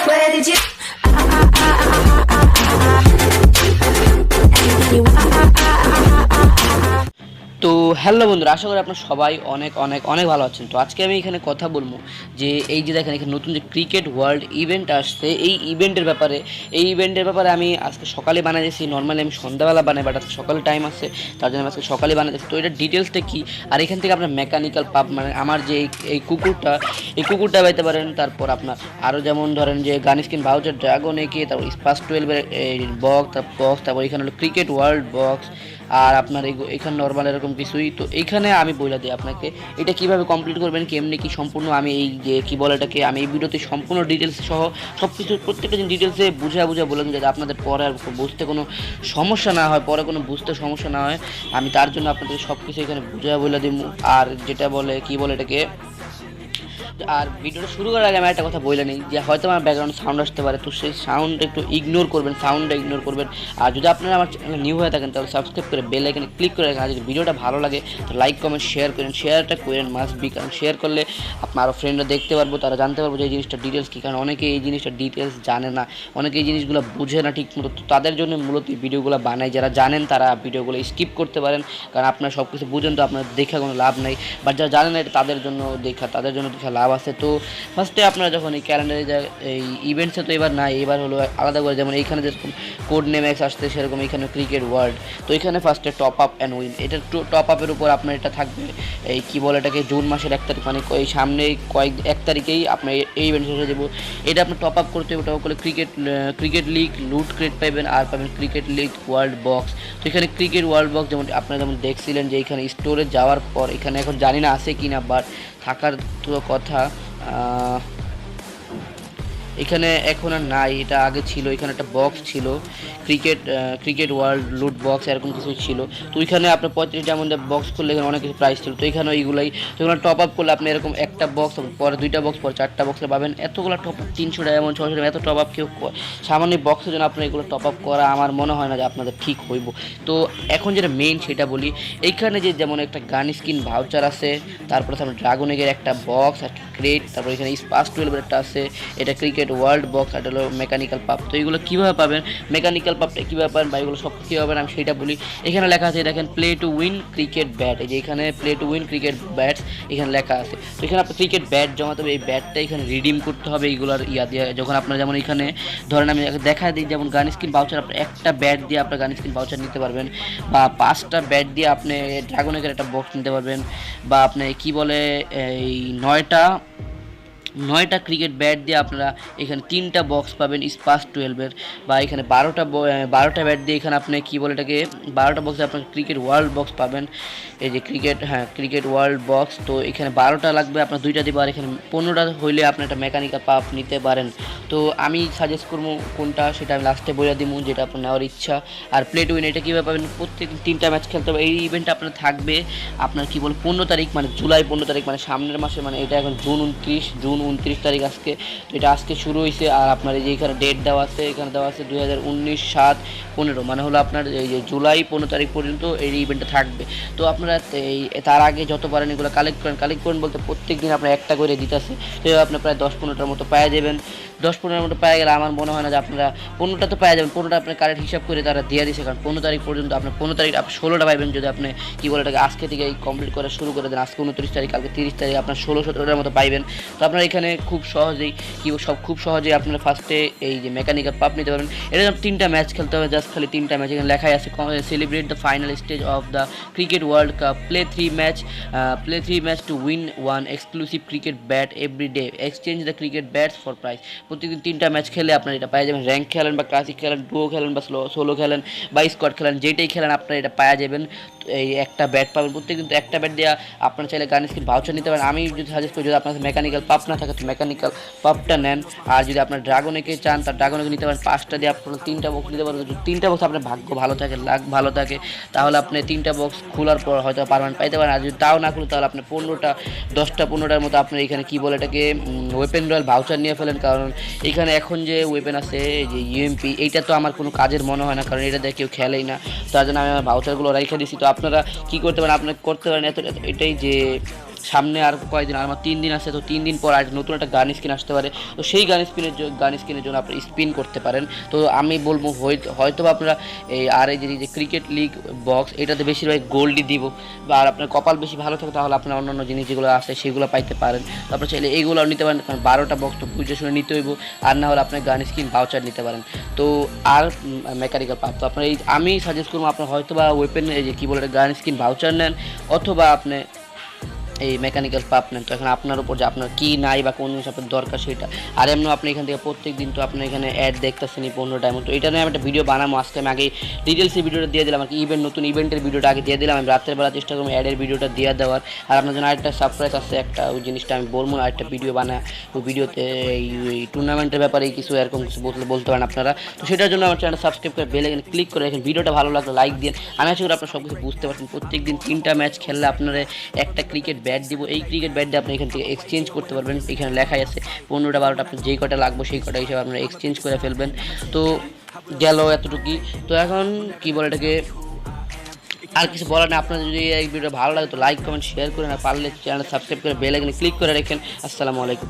Where did you? তো hello বন্ধুরা, আশা করি আপনারা সবাই অনেক অনেক অনেক ভালো আছেন। তো আজকে আমি এখানে কথা বলবো যে এই যে দেখেন এখানে নতুন যে ক্রিকেট ওয়ার্ল্ড ইভেন্ট আসছে, এই ইভেন্টের ব্যাপারে আমি আজকে সকালে বানিয়েছি। নর্মালি আমি সন্ধ্যাবেলা বানাই, বাট আজকে সকালে টাইম আছে, তার জন্য আমি আজকে সকালে বানিয়েছি। তো এটা ডিটেলসটা কী, আর এখান থেকে আপনার মেকানিক্যাল পাম্প মানে আমার যে এই কুকুরটা পাইতে পারেন। তারপর আপনার আরও যেমন ধরেন যে গান স্কিন ভাউচার, ড্রাগন একে, তারপর স্পাস 12-এর তারপর এখানে হলো ক্রিকেট ওয়ার্ল্ড বক্স, আর আপনার এখানে নর্মাল এরকম কিছুই। তো এইখানে আমি বলে দিই আপনাকে এটা কীভাবে কমপ্লিট করবেন, কেমনি কি সম্পূর্ণ আমি এই যে কী বলে এটাকে আমি এই ভিডিওতে সম্পূর্ণ ডিটেলস সহ সব কিছু প্রত্যেকটা দিন ডিটেলসে বুঝা বলে দিন, যাতে আপনাদের পরে আর বুঝতে কোনো সমস্যা না হয়, বুঝতে সমস্যা না হয়। আমি তার জন্য আপনাদের সব কিছু এখানে বুঝা বলে দিব। আর যেটা বলে কী বলে এটাকে, আর ভিডিওটা শুরু করার আগে আমি একটা কথা বলে নিই যে হয়তো আমার ব্যাকগ্রাউন্ড সাউন্ড আসতে পারে, তো সেই সাউন্ডটা একটু ইগনোর করবেন। আর যদি আপনারা আমার চ্যানেলে নিউ হয়ে থাকেন তাহলে সাবস্ক্রাইব করে বেল আইকনে ক্লিক করে রাখেন। আর যদি ভিডিওটা ভালো লাগে তো লাইক কমেন্ট শেয়ার করেন, শেয়ারটা করেন মাস্ট বি, কারণ শেয়ার করলে আপনার আরও ফ্রেন্ডরা দেখতে পারবো, তারা জানতে পারবো যে এই জিনিসটা ডিটেলস কী। কারণ অনেকে এই জিনিসটা ডিটেলস জানে না, অনেকে এই জিনিসগুলো বুঝে না ঠিক মতো। তো তাদের জন্য মূলত এই ভিডিওগুলো বানাই, যারা জানেন তারা ভিডিওগুলো স্কিপ করতে পারেন, কারণ আপনারা সব কিছু বুঝেন তো আপনার দেখা কোনো লাভ নেই। বাট যারা জানেন না এটা তাদের জন্য দেখা লাভ আছে। তো ফার্স্টে আপনারা যখন এই ক্যালেন্ডারে এই ইভেন্টসে তো এবার নাই, এবার হলো আলাদা করে, যেমন এইখানে যেরকম কোড নেম এক্স আসছে সেরকম এখানে ক্রিকেট ওয়ার্ল্ড। তো এখানে ফার্স্টে টপ আপ অ্যান্ড উইন, এটা টপ আপের উপর আপনার এটা থাকবে এই কী বলে এটাকে জুন মাসের 1 তারিখ, মানে এই সামনে 1 তারিখেই আপনার এই ইভেন্ট শেষ হয়ে যাবো। এটা আপনার টপ আপ করতে হবে, টপ আপ করলে ক্রিকেট লিগ লুট ক্রেড পাবেন, আর পাবেন ক্রিকেট লিগ ওয়ার্ল্ড বক্স। তো এখানে ক্রিকেট ওয়ার্ল্ড বক্স যেমন আপনারা যেমন দেখছিলেন যে এখানে স্টোরে যাওয়ার পর এখানে এখন জানি না আছে কি না, বাট থাকার তো কথা। এখানে এখন আর নাই, এটা আগে ছিল। এখানে একটা বক্স ছিল ক্রিকেট ওয়ার্ল্ড লুট বক্স এরকম কিছু ছিল। তো ওইখানে আপনার 35 ডায়মন্ড বক্স করলে এখানে অনেক কিছু প্রাইস ছিল। তো এখানে এইগুলাই, তো এখানে টপ আপ করলে আপনি এরকম একটা বক্স, পরে 2টা বক্স, পরে 4টা বক্সে পাবেন। এতগুলো টপ আপ 300 ডায়মন্ড 600 ডায়মন্ড এত টপ আপ কেউ সামান্য বক্সের জন্য আপনার এগুলো টপ আপ করা আমার মনে হয় না যে আপনাদের ঠিক হইব। তো এখন যেটা মেইন সেটা বলি, এইখানে যে যেমন একটা গান স্কিন ভাউচার আছে, তারপরে আপনার ড্রাগন এগের একটা বক্স, একটা ক্রেট, তারপর এখানে স্পাস 12-এর একটা আছে, এটা ক্রিকেট ওয়ার্ল্ড বক্স, এটা হলো মেকানিক্যাল পাপ। তো এইগুলো কীভাবে পাবেন, মেকানিক্যাল পাপটা কীভাবে পাবেন বা এগুলো সব কীভাবে পাবেন আমি সেটা বলি। এখানে লেখা আছে দেখেন play to win cricket bat, এই যে এখানে play to win cricket bats এখানে লেখা আছে। তো এখানে আপনার ক্রিকেট ব্যাট জমাতে হবে, এই ব্যাটটা এখানে রিডিম করতে হবে এইগুলোর দিয়ে। যখন আপনার যেমন এখানে ধরেন আমি দেখা দিই যেমন গান স্কিন ভাউচার, আপনার একটা ব্যাট দিয়ে আপনার গান স্কিন ভাউচার নিতে পারবেন, বা 5টা ব্যাট দিয়ে আপনি ড্রাগনের একটা বক্স নিতে পারবেন, বা আপনি কী বলে এই 9টা ক্রিকেট ব্যাট দিয়ে আপনারা এখানে 3টা বক্স পাবেন স্পাস 12-এর, বা এখানে 12টা ব্যাট দিয়ে এখানে আপনি কী বলে এটাকে 12টা বক্সে আপনার ক্রিকেট ওয়ার্ল্ড বক্স পাবেন। এই যে ক্রিকেট ওয়ার্ল্ড বক্স। তো এখানে 12টা লাগবে, আপনার 2টা দিবে, আর এখানে 15টা হইলে আপনি একটা মেকানিক্যাল পাপ নিতে পারেন। তো আমি সাজেস্ট করবো কোনটা সেটা আমি লাস্টে বলে দিব, যেটা আপনার নেওয়ার ইচ্ছা। আর প্লে টু উইন এটা কীভাবে পাবেন, প্রত্যেক 3টা ম্যাচ খেলতে হবে। এই ইভেন্টটা আপনার থাকবে আপনার কী বলে 15 তারিখ, মানে জুলাই 15 তারিখ, মানে সামনের মাসে, মানে এটা এখন জুন 29 তারিখ আজকে। তো এটা আজকে শুরু হয়েছে। আর আপনার এই যে এখানে ডেট দেওয়া আছে, এখানে দেওয়া আছে 2019-7-15, মানে হলো আপনার এই যে জুলাই 15 তারিখ পর্যন্ত এই ইভেন্টটা থাকবে। তো আপনারা তার আগে যত পারেন এগুলো কালেক্ট করেন বলতে প্রত্যেক দিন আপনার একটা করে দিতেছে। তো আপনি প্রায় 10-15টার মতো পাওয়া যাবেন। 10-15টার মতো পাওয়া গেলে আমার মনে হয় না যে আপনারা 15টা তো পাওয়া যাবেন, 15টা আপনার কারেক্ট হিসাব করে তারা দিয়ে দিয়েছে, কারণ 15 তারিখ পর্যন্ত আপনার 15 তারিখ আপনি 16টা পাইবেন যদি আপনি কী বলে এটাকে আজকে থেকে কমপ্লিট করা শুরু করে দেন। আজকে 29 তারিখ, কালকে 30 তারিখ, আপনার 16-17টার মতো পাইবেন। তো আপনারা এখানে খুব সহজেই আপনারা ফার্স্টে এই যে মেকানিক্যাল পাপ নিতে পারবেন। এটা 3টা ম্যাচ খেলতে হবে, জাস্ট খালি 3টা ম্যাচ। এখানে লেখাই আছে celebrate the final stage of the cricket world cup, play 3 match to win 1 exclusive cricket bat every day, exchange the cricket bats for prize. প্রতিদিন 3টা ম্যাচ খেলে আপনারা এটা পাওয়া যাবেন। র্যাঙ্ক খেলেন বা ক্লাসিক খেলেন, ডুও খেলেন বা সোলো খেলেন বা স্কোয়াড খেলেন, যেটাই খেলেন আপনারা এটা পাওয়া যাবেন। এই একটা ব্যাট পাবেন, প্রত্যেক কিন্তু একটা ব্যাট দিয়ে আপনারা চাইলে গান স্কিন ভাউচার নিতে পারেন। আমি যদি সাজেস্ট করি, যদি আপনার মেকানিক্যাল পাপ না থাকে তো মেকানিক্যাল পাপটা নেন। আর যদি আপনার ড্রাগনেকে চান তার ড্রাগনেকে নিতে পারেন, 5টা দিয়ে আপনারা 3টা বক্স নিতে পারেন। যদি 3টা বক্স আপনার ভাগ্য ভালো থাকে, লাক ভালো থাকে, তাহলে আপনি 3টা বক্স খোলার পর হয়তো পারমানেন্ট পাইতে পারেন। আর যদি তাও না খুলে তাহলে আপনি 10-15টার মতো আপনার এখানে কী বলে এটাকে ওয়েপেন রয়্যাল ভাউচার নিয়ে ফেলেন। কারণ এখানে এখন যে ওয়েপেন আছে যে ইউএমপি, এইটা তো আমার কোনো কাজের মনে হয় না, কারণ এটা দিয়ে কেউ খেলেই না। তার জন্য আমি আমার ভাউচারগুলো রেখে দিচ্ছি। তো আপনারা কী করতে পারেন, আপনারা করতে পারেন এটাই যে সামনে আর কয়েকদিন, আর আমার 3 দিন আছে, তো 3 দিন পর আর নতুন একটা গান স্কিন আসতে পারে। তো সেই গান স্কিনের জন্য আপনি স্পিন করতে পারেন। তো আমি বলবো হয়তো বা আপনারা এই যে ক্রিকেট লিগ বক্স এটাতে বেশিরভাগ গোল্ডই দিব, বা আর আপনার কপাল বেশি ভালো থাকে তাহলে আপনার অন্যান্য জিনিস যেগুলো আছে সেগুলো পাইতে পারেন। তারপরে চাইলে এইগুলো নিতে পারেন, কারণ 12টা বক্স তো বুঝে শুনে নিতে হইব। আর না হলে আপনার গান স্কিন ভাউচার নিতে পারেন। তো আর মেকানিক্যাল পাপ তো আপনার আমি সাজেস্ট করবো আপনার হয়তো বা ওয়েপেন এই যে কী বলে গান স্কিন ভাউচার নেন, অথবা আপনি এই মেকানিক্যাল পাপ নেন। তো এখন আপনার উপর যে আপনার কী নাই বা কোন জিনিস আপনার দরকার সেটা। আর এমন আপনি এখান থেকে প্রত্যেক দিন তো আপনি এখানে অ্যাড দেখতেছেন 15 টাইম। তো এটা নিয়ে আমি একটা ভিডিও বানাবো আজকে। আমি আগে ডিটেলসে ভিডিওটা দিয়ে দিলাম আর কি, নতুন ইভেন্টের ভিডিওটা আগে দিয়ে দিলাম। আমি রাতের বেলা চেষ্টা করবো অ্যাডের ভিডিওটা দিয়ে দেওয়ার। আর আপনার জন্য আরেকটা সারপ্রাইজ আছে, একটা ওই জিনিসটা আমি বলবো না, আরেকটা ভিডিও বানায় ওই ভিডিওতে এই টুর্নামেন্টের ব্যাপারে কিছু এরকম কিছু বলতে পারেন আপনারা। তো সেটার জন্য আমার চ্যানেলটা সাবস্ক্রাইব করে বেল আইকনে ক্লিক করে রাখেন। ভিডিওটা ভালো লাগলে লাইক দিন। আমি আশা করি আপনারা সব কিছু বুঝতে পারছেন। প্রত্যেক দিন 3টা ম্যাচ খেললে আপনারা একটা ক্রিকেট ব্যাট দিব। এই ক্রিকেট ব্যাট দিয়ে আপনি এখান থেকে এক্সচেঞ্জ করতে পারবেন। এখানে লেখাই আছে 15টা 12টা, আপনার যেই কটা লাগবে সেই কটা হিসেবে আপনারা এক্সচেঞ্জ করে ফেলবেন। তো গেল এতটুকুই। তো এখন কি বলে এটাকে, আর কিছু বলার নেই। আপনার যদি এই ভিডিও ভালো লাগে তো লাইক কমেন্ট শেয়ার করেন, আর পারলে চ্যানেল সাবস্ক্রাইব করে বেল আইকনে ক্লিক করে রাখেন। আসসালামু আলাইকুম।